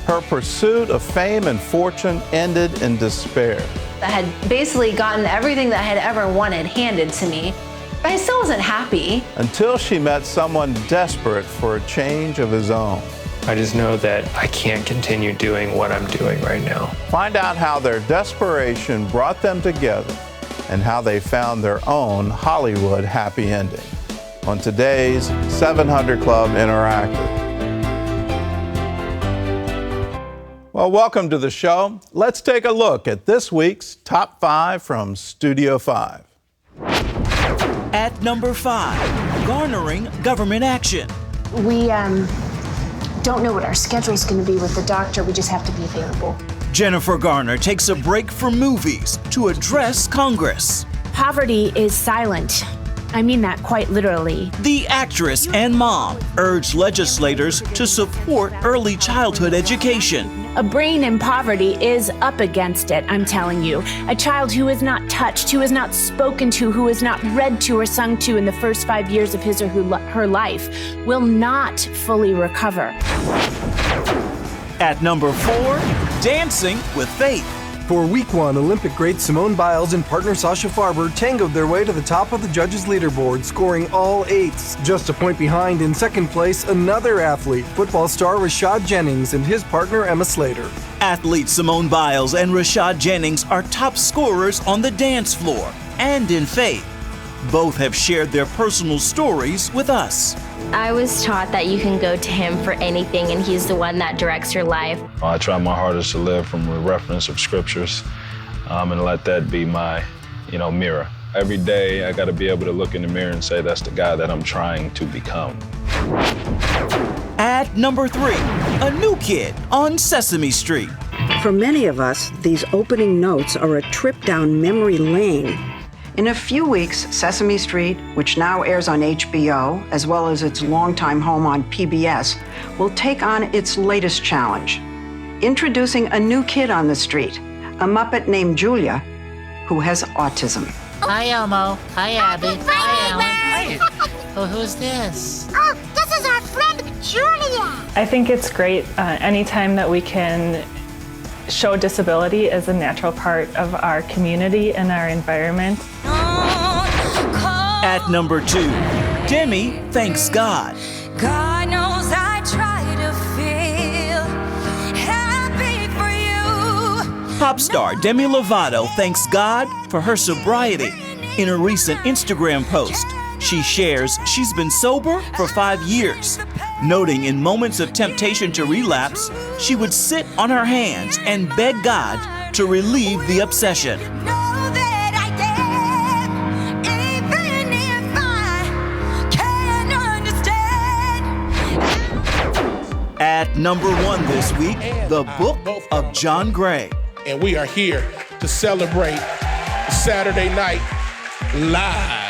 Her pursuit of fame and fortune ended in despair. I had basically gotten everything that I had ever wanted handed to me, but I still wasn't happy. Until she met someone desperate for a change of his own. I just know that I can't continue doing what I'm doing right now. Find out how their desperation brought them together and how they found their own Hollywood happy ending on today's 700 Club Interactive. Well, welcome to the show. Let's take a look at this week's Top 5 from Studio 5. At number 5, garnering government action. We don't know what our schedule's going to be with the doctor. We just have to be available. Jennifer Garner takes a break from movies to address Congress. Poverty is silent. I mean that quite literally. The actress and mom urge legislators to support early childhood education. A brain in poverty is up against it, I'm telling you. A child who is not touched, who is not spoken to, who is not read to or sung to in the first 5 years of his or her life will not fully recover. At number 4, dancing with faith. For week 1, Olympic great Simone Biles and partner Sasha Farber tangoed their way to the top of the judges' leaderboard, scoring all 8s. Just a point behind in second place, another athlete, football star Rashad Jennings and his partner Emma Slater. Athlete Simone Biles and Rashad Jennings are top scorers on the dance floor and in faith. Both have shared their personal stories with us. I was taught that you can go to him for anything and he's the one that directs your life. I try my hardest to live from a reference of scriptures and let that be my, mirror. Every day I got to be able to look in the mirror and say that's the guy that I'm trying to become. At number 3, a new kid on Sesame Street. For many of us, these opening notes are a trip down memory lane. In a few weeks, Sesame Street, which now airs on HBO, as well as its longtime home on PBS, will take on its latest challenge. Introducing a new kid on the street, a Muppet named Julia, who has autism. Hi, Elmo. Hi, Abby. Hi, Ellen. Oh, who's this? Oh, this is our friend, Julia. I think it's great anytime that we can show disability as a natural part of our community and our environment. At number 2, Demi thanks God. God knows I try to feel happy for you. Pop star Demi Lovato thanks God for her sobriety. In a recent Instagram post, she shares she's been sober for 5 years, noting in moments of temptation to relapse, she would sit on her hands and beg God to relieve the obsession. At number 1 this week, the Book of John Gray. And we are here to celebrate Saturday Night Live.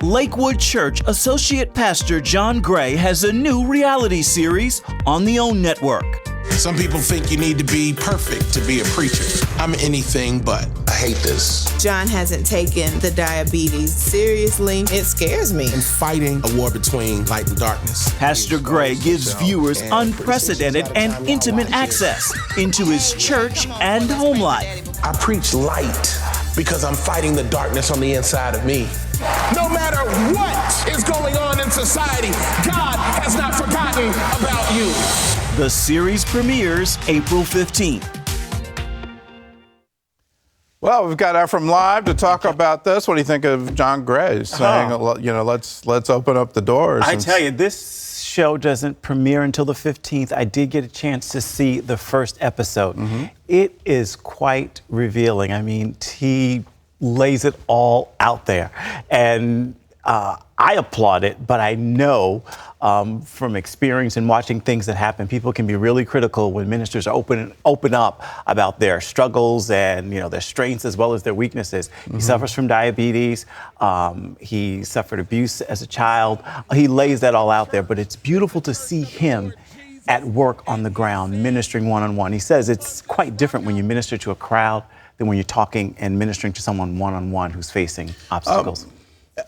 Lakewood Church Associate Pastor John Gray has a new reality series on the OWN network. Some people think you need to be perfect to be a preacher. I'm anything but. I hate this. John hasn't taken the diabetes seriously. It scares me. And fighting a war between light and darkness. Pastor Gray gives viewers unprecedented and intimate access into his church and home life. I preach light because I'm fighting the darkness on the inside of me. No matter what is going on in society, God has not forgotten about you. The series premieres April 15th. Well, we've got Ephraim live to talk about this. What do you think of John Gray saying, let's open up the doors? I tell you, this show doesn't premiere until the 15th. I did get a chance to see the first episode. Mm-hmm. It is quite revealing. I mean, he lays it all out there. And I applaud it, but I know from experience and watching things that happen, people can be really critical when ministers open up about their struggles and their strengths as well as their weaknesses. Mm-hmm. He suffers from diabetes. He suffered abuse as a child. He lays that all out there, but it's beautiful to see him at work on the ground, ministering one-on-one. He says it's quite different when you minister to a crowd than when you're talking and ministering to someone one-on-one who's facing obstacles.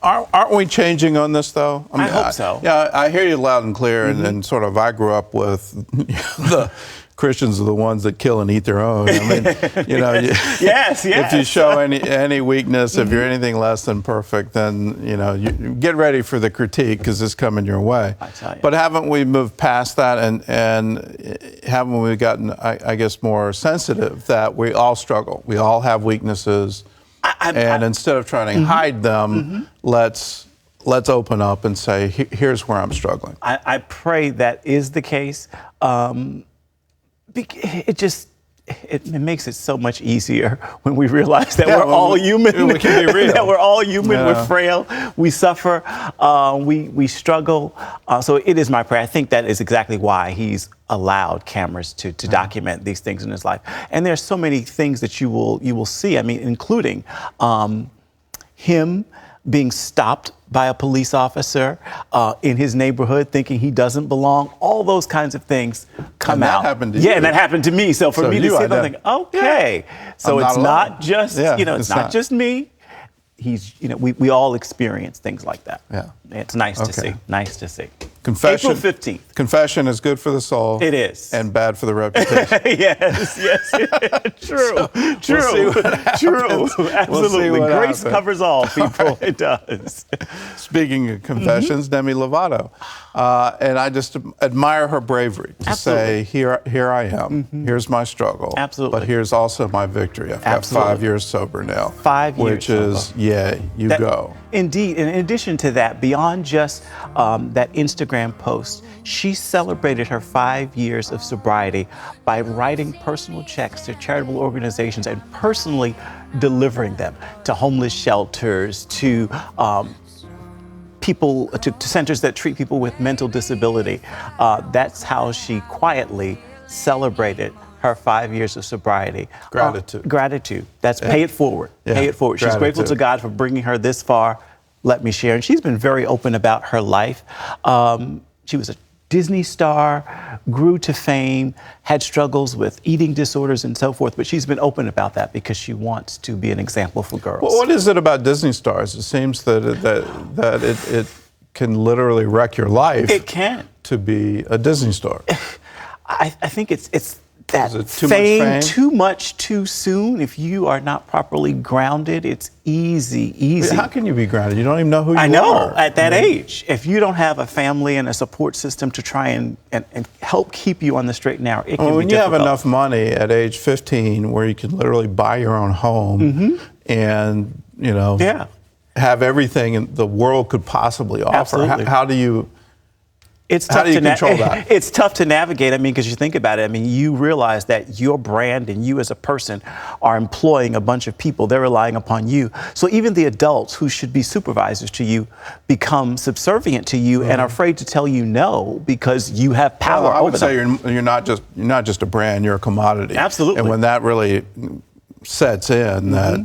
Aren't we changing on this, though? I hope so. Yeah, I hear you loud and clear, and sort of I grew up with the Christians are the ones that kill and eat their own. I mean, yes. If you show any weakness, if you're anything less than perfect, then you get ready for the critique because it's coming your way. I tell you. But haven't we moved past that, and haven't we gotten, I guess, more sensitive that we all struggle, we all have weaknesses, and instead of trying to hide them, let's open up and say, here's where I'm struggling. I pray that is the case. It makes it so much easier when we realize that we're all human. We can be real. That we're all human. We're frail. We suffer. We struggle. So it is my prayer. I think that is exactly why he's allowed cameras to document these things in his life. And there's so many things that you will see. I mean, including him being stopped by a police officer in his neighborhood, thinking he doesn't belong. All those kinds of things come out. That happened to you. Yeah, and that happened to me. So for me to see them, think, okay, so it's not just it's not just me. We all experience things like that. Yeah, it's nice to see. Nice to see. Confession. April 15th. Confession is good for the soul. It is. And bad for the reputation. yes. True. Absolutely. Grace covers all, people. Right. It does. Speaking of confessions, Demi Lovato. And I just admire her bravery to say, here I am. Here's my struggle. Absolutely. But here's also my victory. I've got 5 years sober now. 5 years Which is, you go. Indeed. And in addition to that, beyond just that Instagram post, she celebrated her 5 years of sobriety by writing personal checks to charitable organizations and personally delivering them to homeless shelters, to people, to centers that treat people with mental disability. That's how she quietly celebrated her 5 years of sobriety. Gratitude. That's pay it forward. Yeah. Pay it forward. She's grateful to God for bringing her this far. Let me share. And she's been very open about her life. She was a Disney star, grew to fame, had struggles with eating disorders and so forth, but she's been open about that because she wants to be an example for girls. Well, what is it about Disney stars? It seems that it can literally wreck your life. It can. To be a Disney star. I think it's that fame too much too soon. If you are not properly grounded, it's easy. But how can you be grounded? You don't even know who you are. I know, at that age. If you don't have a family and a support system to try and help keep you on the straight and narrow, it can be difficult. When you have enough money at age 15 where you can literally buy your own home and, have everything the world could possibly offer, how do you... How do you control that? It's tough to navigate. I mean, because you think about it. I mean, you realize that your brand and you as a person are employing a bunch of people. They're relying upon you. So even the adults who should be supervisors to you become subservient to you and are afraid to tell you no because you have power over them. I would say you're not just a brand. You're a commodity. Absolutely. And when that really sets in, that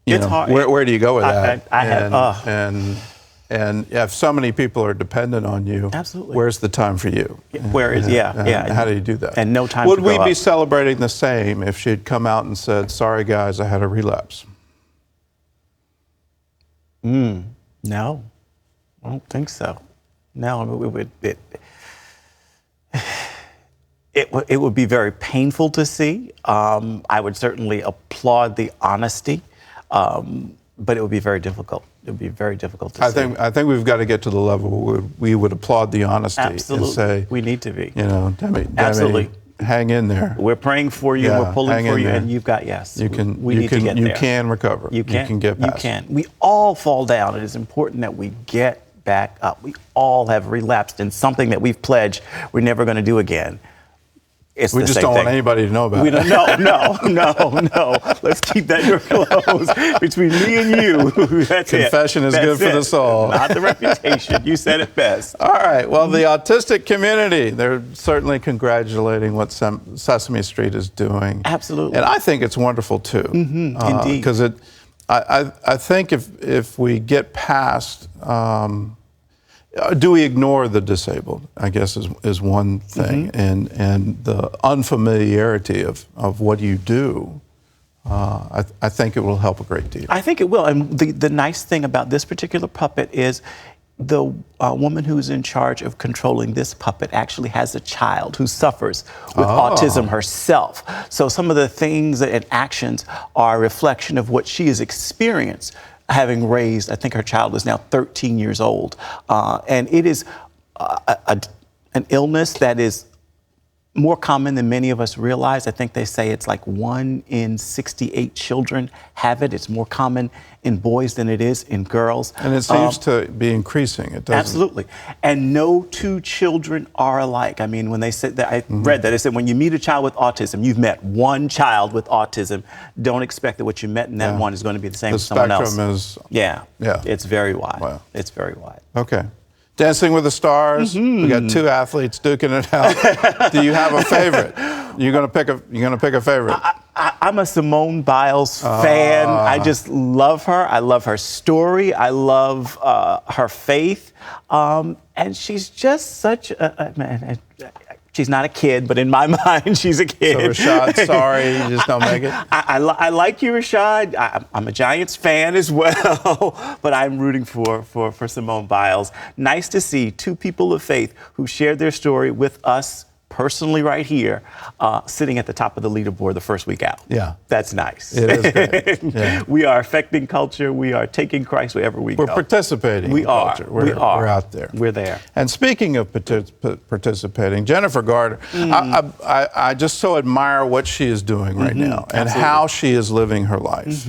it's hard. Where do you go with that? And if so many people are dependent on you, absolutely, where's the time for you? How do you do that? And no time Would to grow we be up. celebrating the same if she'd come out and said, sorry guys, I had a relapse? No, I don't think so. No, it would be very painful to see. I would certainly applaud the honesty, but it would be very difficult. It would be very difficult to see. I think we've got to get to the level where we would applaud the honesty Absolutely. and say, we need to be. Demi, Absolutely. Hang in there. We're praying for you. We're pulling for you, and you've got You can. We need to get there. You can recover. You can get past. You can. We all fall down. It is important that we get back up. We all have relapsed in something that we've pledged we're never going to do again. It's we just don't want anybody to know about it. No. Let's keep that door closed between me and you. That's Confession is good for the soul. Not the reputation. You said it best. All right. Well, the autistic community, they're certainly congratulating what Sesame Street is doing. Absolutely. And I think it's wonderful, too. Indeed. Because I think if we get past... do we ignore the disabled, I guess, is one thing, and the unfamiliarity of what you do I think it will help a great deal. I think it will. And the nice thing about this particular puppet is the woman who's in charge of controlling this puppet actually has a child who suffers with autism herself. So some of the things and actions are a reflection of what she has experienced, having raised, I think her child is now 13 years old. And it is an illness that is more common than many of us realize. I think they say it's like 1 in 68 children have it. It's more common in boys than it is in girls. And it seems to be increasing. It doesn't. Absolutely. And no two children are alike. I mean, when they said that, I read that, they said when you meet a child with autism, you've met one child with autism. Don't expect that what you met in that one is going to be the same as someone else. The spectrum is... It's very wide. Wow. It's very wide. Okay. Dancing with the Stars. We got 2 athletes duking it out. Do you have a favorite? You're gonna pick a favorite. I'm a Simone Biles fan. I just love her. I love her story. I love her faith. And she's just such a man. She's not a kid, but in my mind, she's a kid. So Rashad, sorry, you just don't make it? I like you, Rashad. I'm a Giants fan as well, but I'm rooting for Simone Biles. Nice to see 2 people of faith who shared their story with us personally right here, sitting at the top of the leaderboard the first week out. Yeah. That's nice. It is great. Yeah. We are affecting culture. We are taking Christ wherever we go. We're participating in culture. We're out there. We're there. And speaking of participating, Jennifer Garner, I just so admire what she is doing right now and how she is living her life.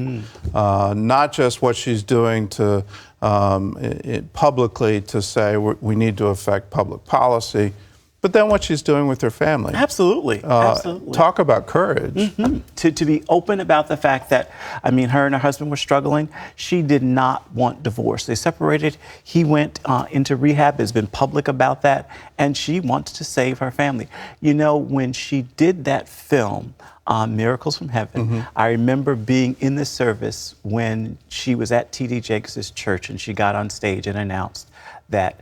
Not just what she's doing to publicly to say we need to affect public policy, but then what she's doing with her family. Absolutely. Absolutely. Talk about courage. To be open about the fact that, I mean, her and her husband were struggling. She did not want divorce. They separated. He went into rehab, has been public about that, and she wants to save her family. You know, when she did that film, Miracles from Heaven, I remember being in the service when she was at T.D. Jakes' church and she got on stage and announced that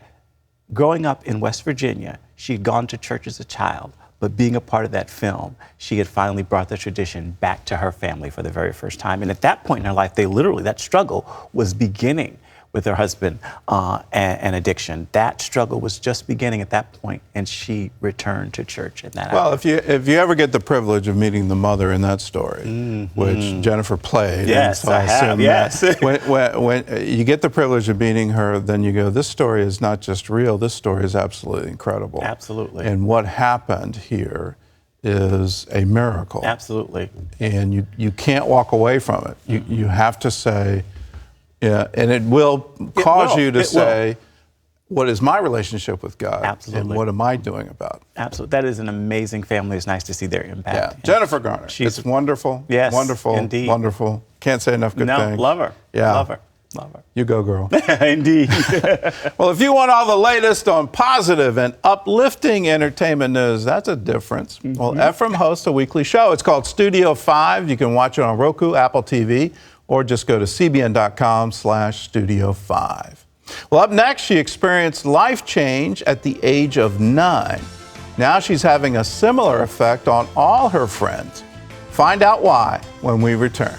growing up in West Virginia, she had gone to church as a child, but being a part of that film, she had finally brought the tradition back to her family for the very first time. And at that point in her life, that struggle was beginning with her husband and addiction. That struggle was just beginning at that point, and she returned to church in that hour. If you ever get the privilege of meeting the mother in that story, which Jennifer played, yes, so I have. Yes. when you get the privilege of meeting her, then you go, this story is not just real. This story is absolutely incredible. Absolutely. And what happened here is a miracle. Absolutely. And you can't walk away from it. You have to say. Yeah, and it will cause you to say, what is my relationship with God? Absolutely. And what am I doing about it? Absolutely. That is an amazing family. It's nice to see their impact. Yeah. Jennifer Garner. It's wonderful. Yes. Wonderful. Indeed. Wonderful. Can't say enough good things. Love her. Yeah. Love her. Love her. You go, girl. Indeed. Well, if you want all the latest on positive and uplifting entertainment news, that's a difference. Well, Ephraim hosts a weekly show. It's called Studio 5. You can watch it on Roku, Apple TV, or just go to cbn.com/Studio5. Well, up next, she experienced life change at the age of 9. Now she's having a similar effect on all her friends. Find out why when we return.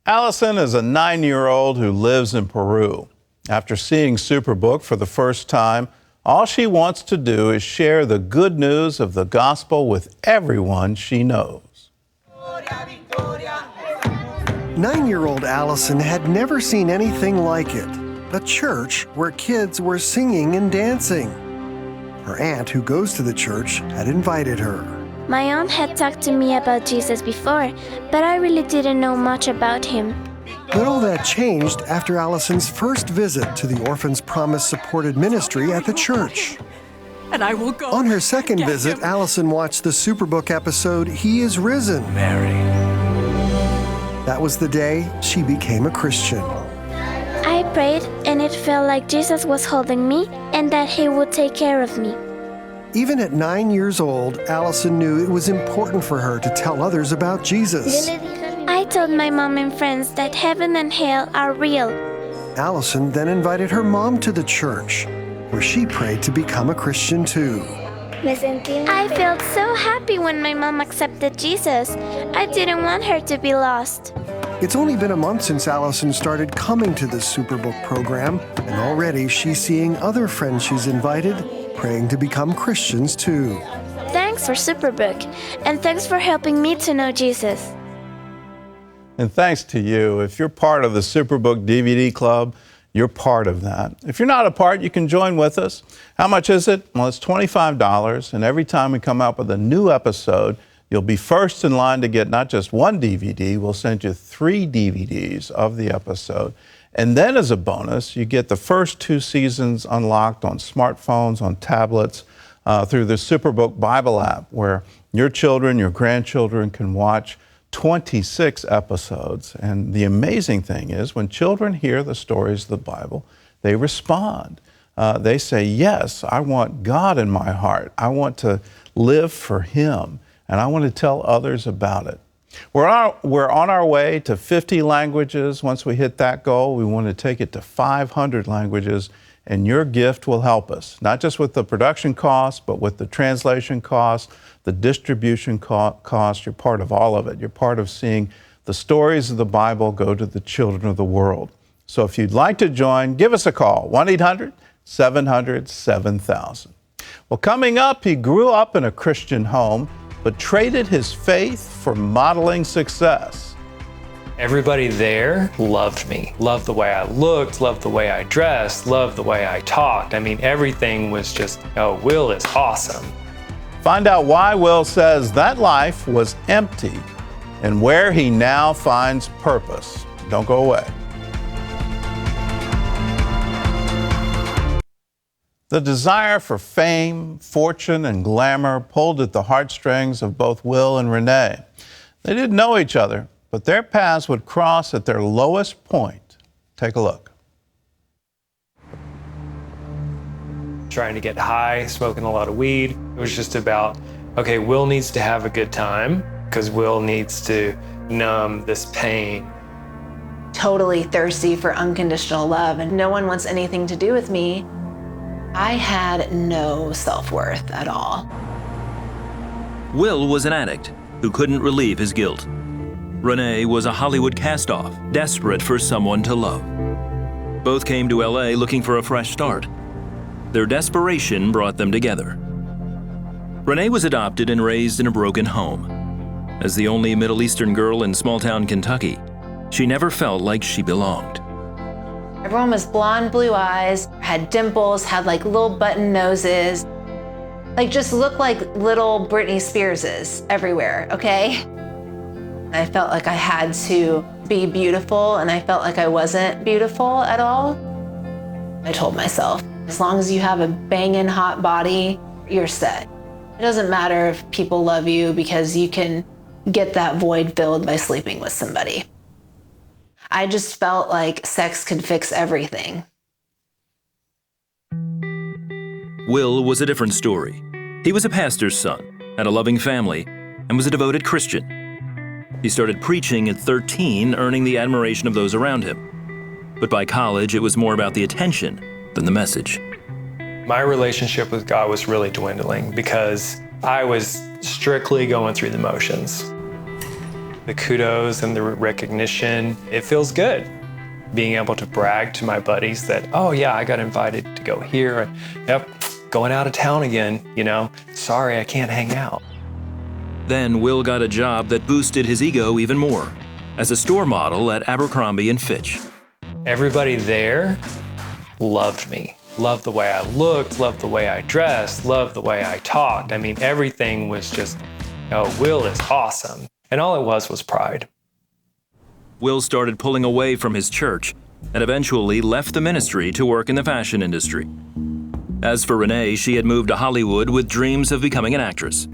Allison is a 9-year-old who lives in Peru. After seeing Superbook for the first time, all she wants to do is share the good news of the gospel with everyone she knows. 9-year-old Allison had never seen anything like it. A church where kids were singing and dancing. Her aunt, who goes to the church, had invited her. My aunt had talked to me about Jesus before, but I really didn't know much about him. But all that changed after Allison's first visit to the Orphans Promise supported ministry at the church. And I will go. On her second visit, Allison watched the Superbook episode, He is Risen. Mary. That was the day she became a Christian. I prayed, and it felt like Jesus was holding me and that he would take care of me. Even at 9 years old, Allison knew it was important for her to tell others about Jesus. I told my mom and friends that heaven and hell are real. Allison then invited her mom to the church, where she prayed to become a Christian too. I felt so happy when my mom accepted Jesus. I didn't want her to be lost. It's only been a month since Allison started coming to the Superbook program, and already she's seeing other friends she's invited praying to become Christians too. Thanks for Superbook, and thanks for helping me to know Jesus. And thanks to you. If you're part of the Superbook DVD Club, you're part of that. If you're not a part, you can join with us. How much is it? Well, it's $25, and every time we come out with a new episode, you'll be first in line to get not just one DVD, we'll send you 3 DVDs of the episode. And then as a bonus, you get the first 2 seasons unlocked on smartphones, on tablets, through the Superbook Bible app, where your children, your grandchildren can watch 26 episodes. And the amazing thing is, when children hear the stories of the Bible, they respond. They say, yes, I want God in my heart. I want to live for Him, and I want to tell others about it. We're on our way to 50 languages. Once we hit that goal, we want to take it to 500 languages, and your gift will help us, not just with the production costs, but with the translation costs, the distribution costs. You're part of all of it. You're part of seeing the stories of the Bible go to the children of the world. So if you'd like to join, give us a call, 1-800-700-7000. Well, coming up, he grew up in a Christian home, but traded his faith for modeling success. Everybody there loved me, loved the way I looked, loved the way I dressed, loved the way I talked. I mean, everything was just, oh, Will is awesome. Find out why Will says that life was empty and where he now finds purpose. Don't go away. The desire for fame, fortune, and glamour pulled at the heartstrings of both Will and Renee. They didn't know each other, but their paths would cross at their lowest point. Take a look. Trying to get high, smoking a lot of weed. It was just about, okay, Will needs to have a good time because Will needs to numb this pain. Totally thirsty for unconditional love, and no one wants anything to do with me. I had no self-worth at all. Will was an addict who couldn't relieve his guilt. Renee was a Hollywood cast-off, desperate for someone to love. Both came to LA looking for a fresh start. Their desperation brought them together. Renee was adopted and raised in a broken home. As the only Middle Eastern girl in small-town Kentucky, she never felt like she belonged. Everyone was blonde, blue eyes, had dimples, had like little button noses, like just looked like little Britney Spearses everywhere, okay? I felt like I had to be beautiful, and I felt like I wasn't beautiful at all. I told myself, as long as you have a banging hot body, you're set. It doesn't matter if people love you, because you can get that void filled by sleeping with somebody. I just felt like sex could fix everything. Will was a different story. He was a pastor's son, had a loving family, and was a devoted Christian. He started preaching at 13, earning the admiration of those around him. But by college, it was more about the attention than the message. My relationship with God was really dwindling because I was strictly going through the motions. The kudos and the recognition, it feels good. Being able to brag to my buddies that, oh yeah, I got invited to go here, and yep, going out of town again, you know, sorry I can't hang out. Then Will got a job that boosted his ego even more, as a store model at Abercrombie & Fitch. Everybody there loved me, loved the way I looked, loved the way I dressed, loved the way I talked. I mean, everything was just, oh, Will is awesome. And all it was pride. Will started pulling away from his church and eventually left the ministry to work in the fashion industry. As for Renee, she had moved to Hollywood with dreams of becoming an actress.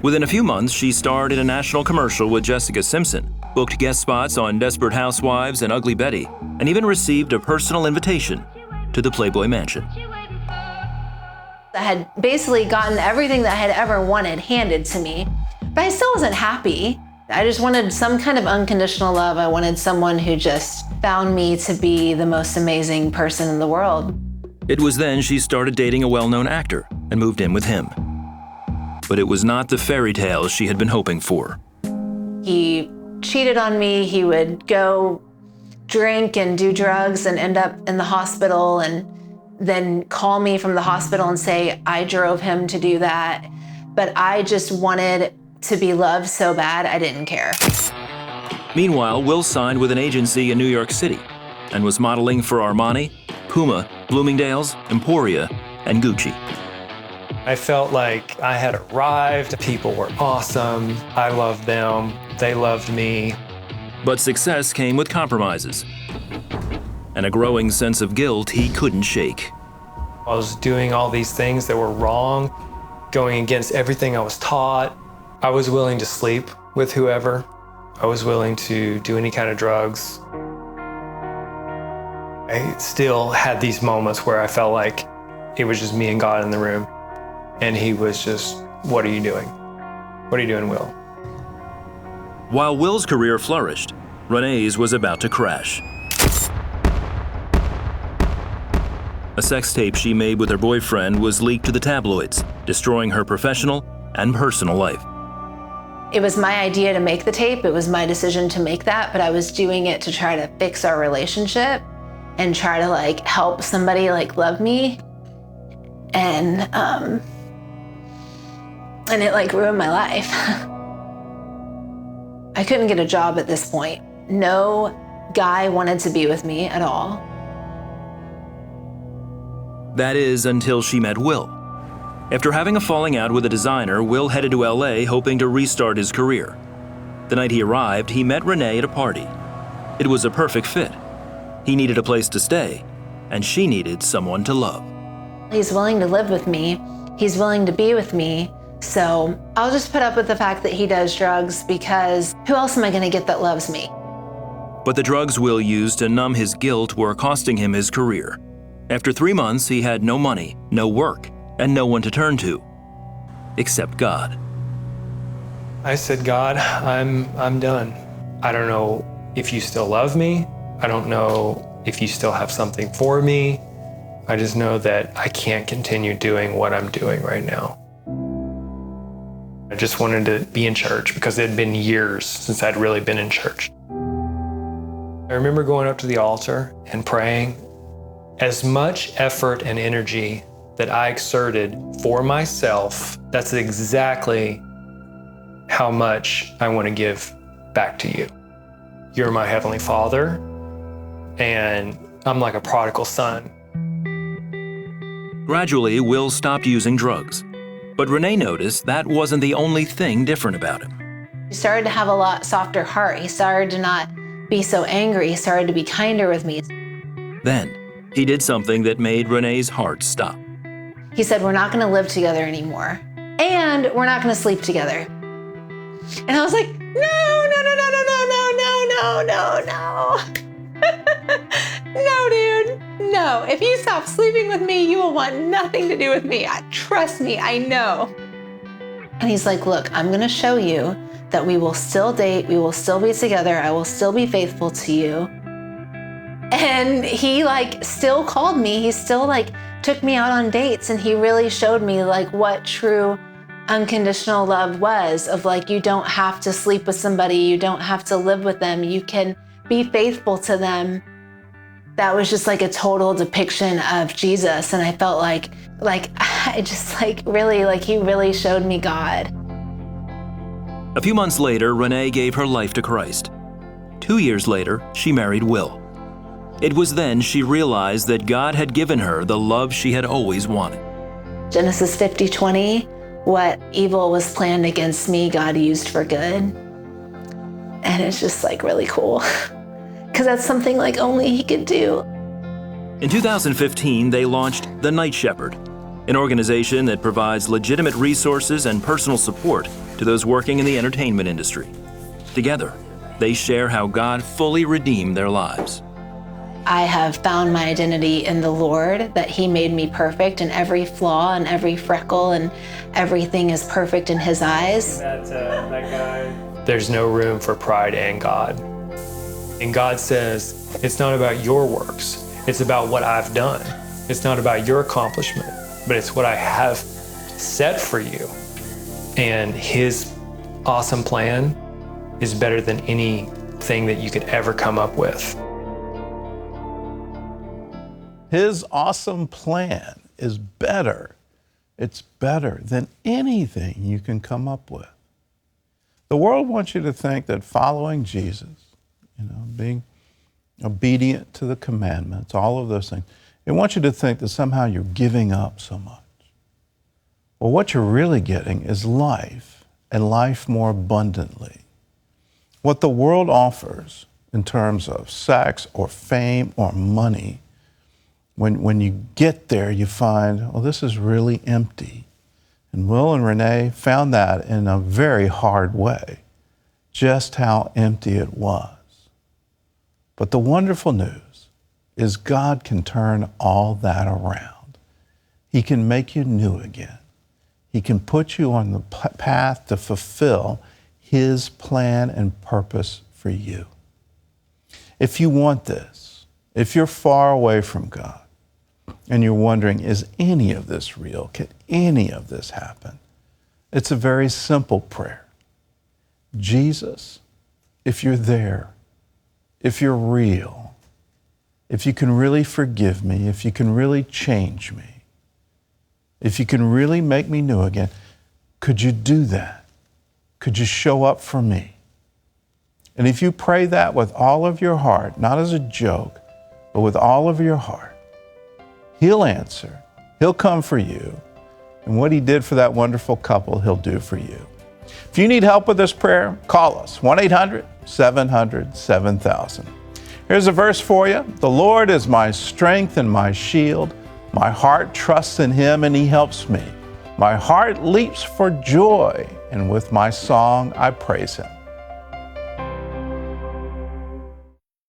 Within a few months, she starred in a national commercial with Jessica Simpson, booked guest spots on Desperate Housewives and Ugly Betty, and even received a personal invitation to the Playboy Mansion. I had basically gotten everything that I had ever wanted handed to me, but I still wasn't happy. I just wanted some kind of unconditional love. I wanted someone who just found me to be the most amazing person in the world. It was then she started dating a well-known actor and moved in with him. but it was not the fairy tale she had been hoping for. He cheated on me. He would go drink and do drugs and end up in the hospital and then call me from the hospital and say, I drove him to do that. But I just wanted to be loved so bad, I didn't care. Meanwhile, Will signed with an agency in New York City and was modeling for Armani, Puma, Bloomingdale's, Emporia, and Gucci. I felt like I had arrived. People were awesome. I loved them. They loved me. But success came with compromises and a growing sense of guilt he couldn't shake. I was doing all these things that were wrong, going against everything I was taught. I was willing to sleep with whoever. I was willing to do any kind of drugs. I still had these moments where I felt like it was just me and God in the room. And he was just, what are you doing? What are you doing, Will? While Will's career flourished, Renee's was about to crash. A sex tape she made with her boyfriend was leaked to the tabloids, destroying her professional and personal life. It was my idea to make the tape. It was my decision to make that, but I was doing it to try to fix our relationship and try to like help somebody like love me. And it like ruined my life. I couldn't get a job at this point. No guy wanted to be with me at all. That is until she met Will. After having a falling out with a designer, Will headed to LA hoping to restart his career. The night he arrived, he met Renee at a party. It was a perfect fit. He needed a place to stay, and she needed someone to love. He's willing to live with me. He's willing to be with me. So I'll just put up with the fact that he does drugs because who else am I gonna get that loves me? But the drugs Will used to numb his guilt were costing him his career. After 3 months, he had no money, no work, and no one to turn to, except God. I said, God, I'm done. I don't know if you still love me. I don't know if you still have something for me. I just know that I can't continue doing what I'm doing right now. I just wanted to be in church because it had been years since I'd really been in church. I remember going up to the altar and praying. As much effort and energy that I exerted for myself, that's exactly how much I want to give back to you. You're my Heavenly Father, and I'm like a prodigal son. Gradually, Will stopped using drugs. But Renee noticed that wasn't the only thing different about him. He started to have a lot softer heart. He started to not be so angry. He started to be kinder with me. Then, he did something that made Renee's heart stop. He said, we're not gonna live together anymore. And we're not gonna sleep together. And I was like, no. No, dude, no. If you stop sleeping with me, you will want nothing to do with me. Trust me, I know. And he's like, look, I'm gonna show you that we will still date, we will still be together, I will still be faithful to you. And he like still called me, he still like took me out on dates, and he really showed me like what true unconditional love was, of like, you don't have to sleep with somebody, you don't have to live with them, you can be faithful to them. That was just like a total depiction of Jesus. And I felt like I just like really, like he really showed me God. A few months later, Renee gave her life to Christ. 2 years later, she married Will. It was then she realized that God had given her the love she had always wanted. Genesis 50:20, what evil was planned against me, God used for good. And it's just like really cool. Because that's something like only he could do. In 2015, they launched The Night Shepherd, an organization that provides legitimate resources and personal support to those working in the entertainment industry. Together, they share how God fully redeemed their lives. I have found my identity in the Lord, that he made me perfect, and every flaw and every freckle and everything is perfect in his eyes. That guy. There's no room for pride in God. And God says, it's not about your works, it's about what I've done. It's not about your accomplishment, but it's what I have set for you. And his awesome plan is better than anything that you could ever come up with. His awesome plan is better. It's better than anything you can come up with. The world wants you to think that following Jesus, being obedient to the commandments, all of those things, it wants you to think that somehow you're giving up so much. Well, what you're really getting is life, and life more abundantly. What the world offers in terms of sex or fame or money, when you get there, you find, well, this is really empty. And Will and Renee found that in a very hard way, just how empty it was. But the wonderful news is God can turn all that around. He can make you new again. He can put you on the path to fulfill His plan and purpose for you. If you want this, if you're far away from God, and you're wondering, is any of this real? Can any of this happen? It's a very simple prayer. Jesus, if you're there, if you're real, if you can really forgive me, if you can really change me, if you can really make me new again, could you do that? Could you show up for me? And if you pray that with all of your heart, not as a joke, but with all of your heart, He'll answer. He'll come for you. And what He did for that wonderful couple, He'll do for you. If you need help with this prayer, call us, 1-800-700-7000. Here's a verse for you. The Lord is my strength and my shield. My heart trusts in Him and He helps me. My heart leaps for joy, and with my song I praise Him.